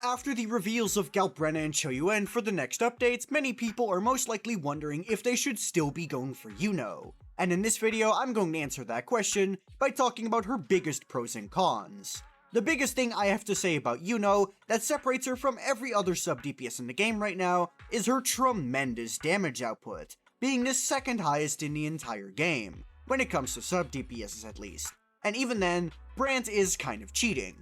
After the reveals of Galbrenna and Choyuan for the next updates, many people are most likely wondering if they should still be going for Iuno. And in this video, I'm going to answer that question by talking about her biggest pros and cons. The biggest thing I have to say about Iuno that separates her from every other sub DPS in the game right now is her tremendous damage output, being the second highest in the entire game, when it comes to sub DPSs at least. And even then, Brant is kind of cheating.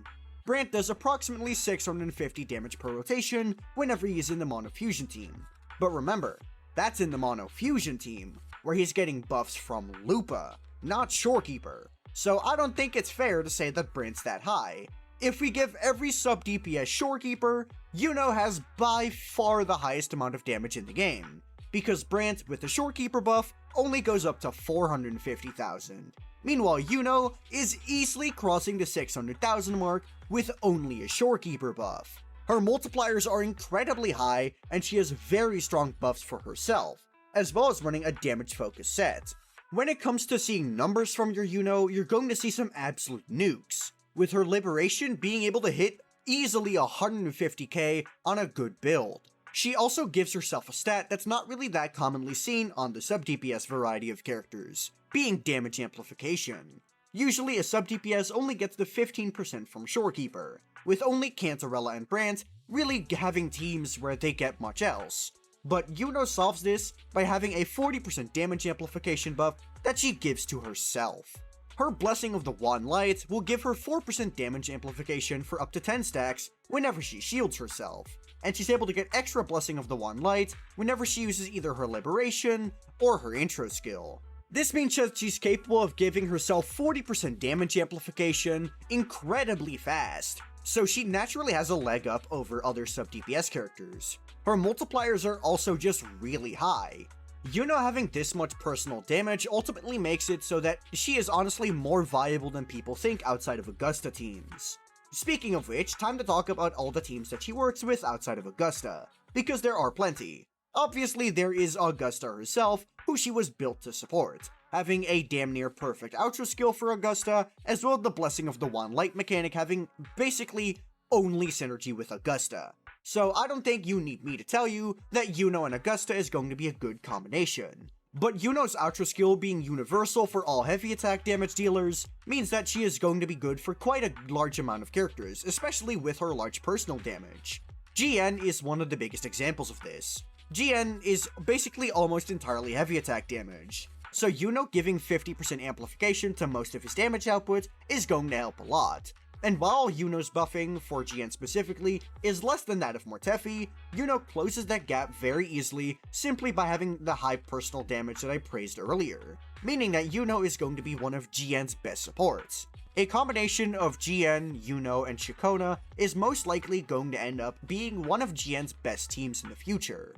Brant does approximately 650 damage per rotation whenever he is in the Mono Fusion team. But remember, that's in the Mono Fusion team, where he's getting buffs from Lupa, not Shorekeeper. So I don't think it's fair to say that Brant's that high. If we give every sub DPS Shorekeeper, Iuno has by far the highest amount of damage in the game, because Brant with the Shorekeeper buff only goes up to 450,000. Meanwhile, Iuno is easily crossing the 600,000 mark with only a Shorekeeper buff. Her multipliers are incredibly high, and she has very strong buffs for herself, as well as running a damage-focused set. When it comes to seeing numbers from your Iuno, you're going to see some absolute nukes, with her Liberation being able to hit easily 150k on a good build. She also gives herself a stat that's not really that commonly seen on the sub DPS variety of characters, being damage amplification. Usually a sub DPS only gets the 15% from Shorekeeper, with only Cantarella and Brant really having teams where they get much else. But Iuno solves this by having a 40% damage amplification buff that she gives to herself. Her Blessing of the Wan Light will give her 4% damage amplification for up to 10 stacks whenever she shields herself, and she's able to get extra Blessing of the Wan Light whenever she uses either her Liberation or her intro skill. This means that she's capable of giving herself 40% damage amplification incredibly fast, so she naturally has a leg up over other sub DPS characters. Her multipliers are also just really high. Iuno having this much personal damage ultimately makes it so that she is honestly more viable than people think outside of Augusta teams. Speaking of which, time to talk about all the teams that she works with outside of Augusta, because there are plenty. Obviously, there is Augusta herself, who she was built to support, having a damn near perfect outro skill for Augusta, as well as the Blessing of the Wan Light mechanic having basically only synergy with Augusta. So I don't think you need me to tell you that Iuno and Augusta is going to be a good combination. But Iuno's outro skill being universal for all heavy attack damage dealers means that she is going to be good for quite a large amount of characters, especially with her large personal damage. GN is one of the biggest examples of this. GN is basically almost entirely heavy attack damage, so Iuno giving 50% amplification to most of his damage output is going to help a lot. And while Iuno's buffing, for GN specifically, is less than that of Mortefi, Iuno closes that gap very easily simply by having the high personal damage that I praised earlier, meaning that Iuno is going to be one of GN's best supports. A combination of GN, Iuno, and Shikona is most likely going to end up being one of GN's best teams in the future.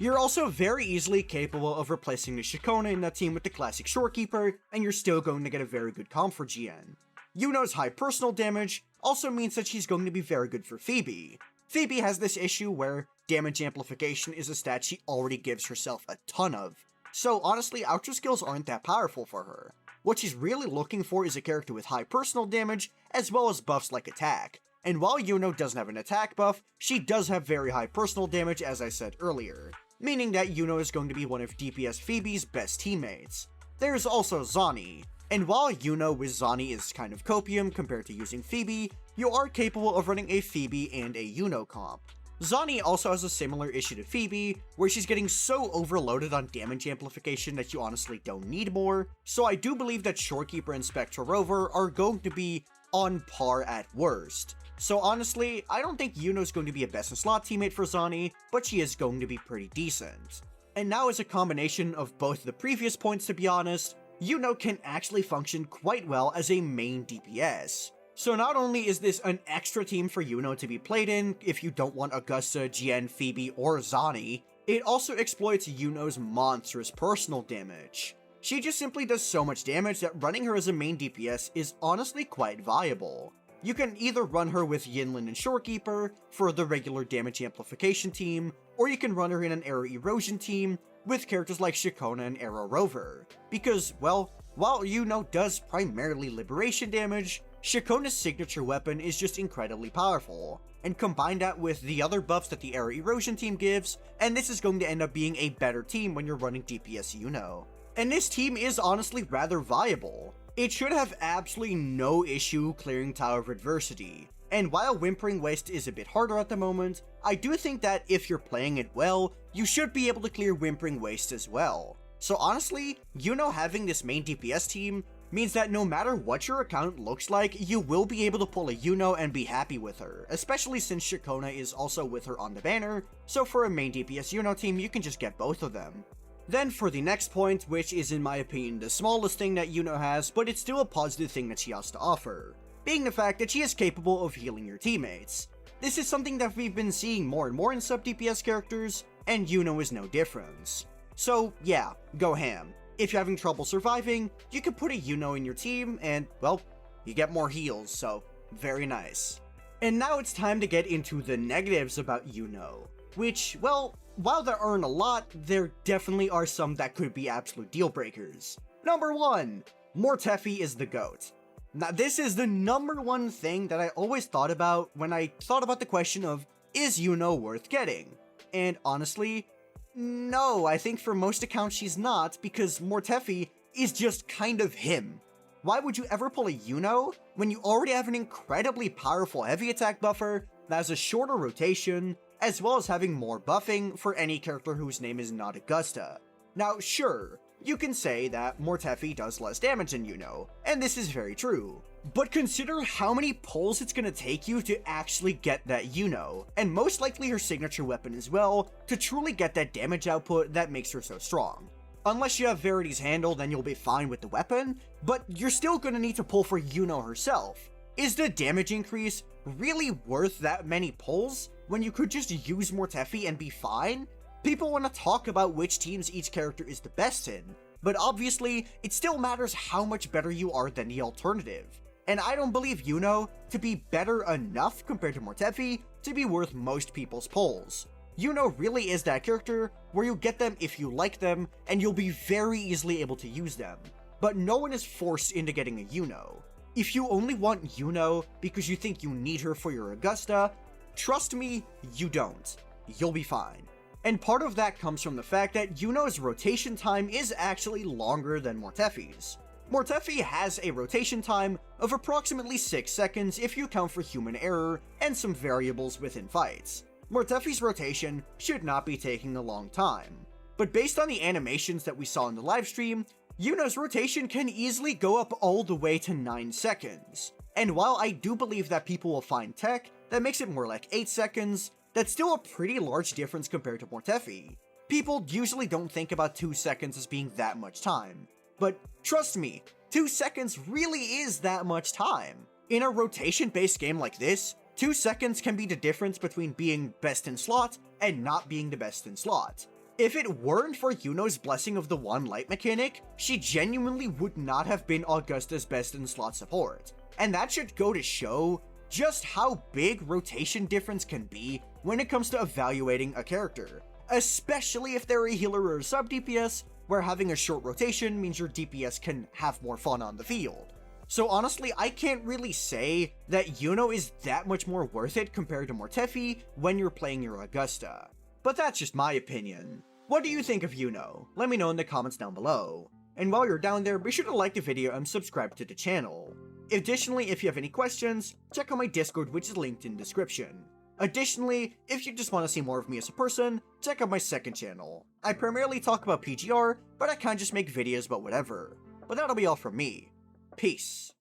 You're also very easily capable of replacing the Shikona in that team with the classic Shorekeeper, and you're still going to get a very good comp for GN. Iuno's high personal damage also means that she's going to be very good for Phoebe. Phoebe has this issue where damage amplification is a stat she already gives herself a ton of, so honestly outro skills aren't that powerful for her. What she's really looking for is a character with high personal damage, as well as buffs like attack. And while Iuno doesn't have an attack buff, she does have very high personal damage as I said earlier, meaning that Iuno is going to be one of DPS Phoebe's best teammates. There's also Zani, and while Iuno with Zani is kind of copium compared to using Phoebe, you are capable of running a Phoebe and a Iuno comp. Zani also has a similar issue to Phoebe, where she's getting so overloaded on damage amplification that you honestly don't need more, so I do believe that Shorekeeper and Spectral Rover are going to be on par at worst. So honestly, I don't think Iuno's going to be a best in slot teammate for Zani, but she is going to be pretty decent. And now as a combination of both the previous points to be honest, Iuno can actually function quite well as a main DPS. So not only is this an extra team for Iuno to be played in if you don't want Augusta, GN, Phoebe, or Zani, it also exploits Iuno's monstrous personal damage. She just simply does so much damage that running her as a main DPS is honestly quite viable. You can either run her with Yinlin and Shorekeeper for the regular damage amplification team, or you can run her in an Arrow Erosion team with characters like Shikona and Arrow Rover, because, well, while Iuno does primarily Liberation damage, Shikona's signature weapon is just incredibly powerful, and combine that with the other buffs that the Era Erosion team gives, and this is going to end up being a better team when you're running DPS Iuno. And this team is honestly rather viable. It should have absolutely no issue clearing Tower of Adversity, and while Whimpering Waste is a bit harder at the moment, I do think that if you're playing it well, you should be able to clear Whimpering Waste as well. So honestly, Iuno having this main DPS team means that no matter what your account looks like, you will be able to pull a Iuno and be happy with her, especially since Shakona is also with her on the banner, so for a main DPS Iuno team, you can just get both of them. Then for the next point, which is in my opinion the smallest thing that Iuno has, but it's still a positive thing that she has to offer, being the fact that she is capable of healing your teammates. This is something that we've been seeing more and more in sub DPS characters, and Iuno is no difference. So yeah, go ham. If you're having trouble surviving, you can put a Iuno in your team and, well, you get more heals, so very nice. And now it's time to get into the negatives about Iuno, which, well, while there aren't a lot, there definitely are some that could be absolute deal breakers. Number 1, Mortefi is the GOAT. Now this is the number one thing that I always thought about when I thought about the question of, is Iuno worth getting? And honestly, no, I think for most accounts she's not, because Mortefi is just kind of him. Why would you ever pull a Iuno when you already have an incredibly powerful heavy attack buffer that has a shorter rotation, as well as having more buffing for any character whose name is not Augusta? Now sure, you can say that Mortefi does less damage than Iuno, and this is very true. But consider how many pulls it's gonna take you to actually get that Iuno, and most likely her signature weapon as well, to truly get that damage output that makes her so strong. Unless you have Verity's Handle, then you'll be fine with the weapon, but you're still gonna need to pull for Iuno herself. Is the damage increase really worth that many pulls when you could just use Mortefi and be fine? People want to talk about which teams each character is the best in, but obviously, it still matters how much better you are than the alternative. And I don't believe Iuno to be better enough compared to Mortefi to be worth most people's pulls. Iuno really is that character where you get them if you like them, and you'll be very easily able to use them. But no one is forced into getting a Iuno. If you only want Iuno because you think you need her for your Augusta, trust me, you don't. You'll be fine. And part of that comes from the fact that Iuno's rotation time is actually longer than Mortefi's. Mortefi has a rotation time of approximately 6 seconds if you account for human error and some variables within fights. Mortefi's rotation should not be taking a long time. But based on the animations that we saw in the livestream, Iuno's rotation can easily go up all the way to 9 seconds. And while I do believe that people will find tech that makes it more like 8 seconds, that's still a pretty large difference compared to Mortefi. People usually don't think about 2 seconds as being that much time. But trust me, 2 seconds really is that much time. In a rotation-based game like this, 2 seconds can be the difference between being best in slot and not being the best in slot. If it weren't for Iuno's Blessing of the One Light mechanic, she genuinely would not have been Augusta's best in slot support. And that should go to show just how big rotation difference can be when it comes to evaluating a character, especially if they're a healer or a sub DPS, where having a short rotation means your DPS can have more fun on the field. So honestly, I can't really say that Iuno is that much more worth it compared to Mortefi when you're playing your Augusta. But that's just my opinion. What do you think of Iuno? Let me know in the comments down below. And while you're down there, be sure to like the video and subscribe to the channel. Additionally, if you have any questions, check out my Discord, which is linked in the description. Additionally, if you just want to see more of me as a person, check out my second channel. I primarily talk about PGR, but I kinda just make videos about whatever. But that'll be all from me. Peace.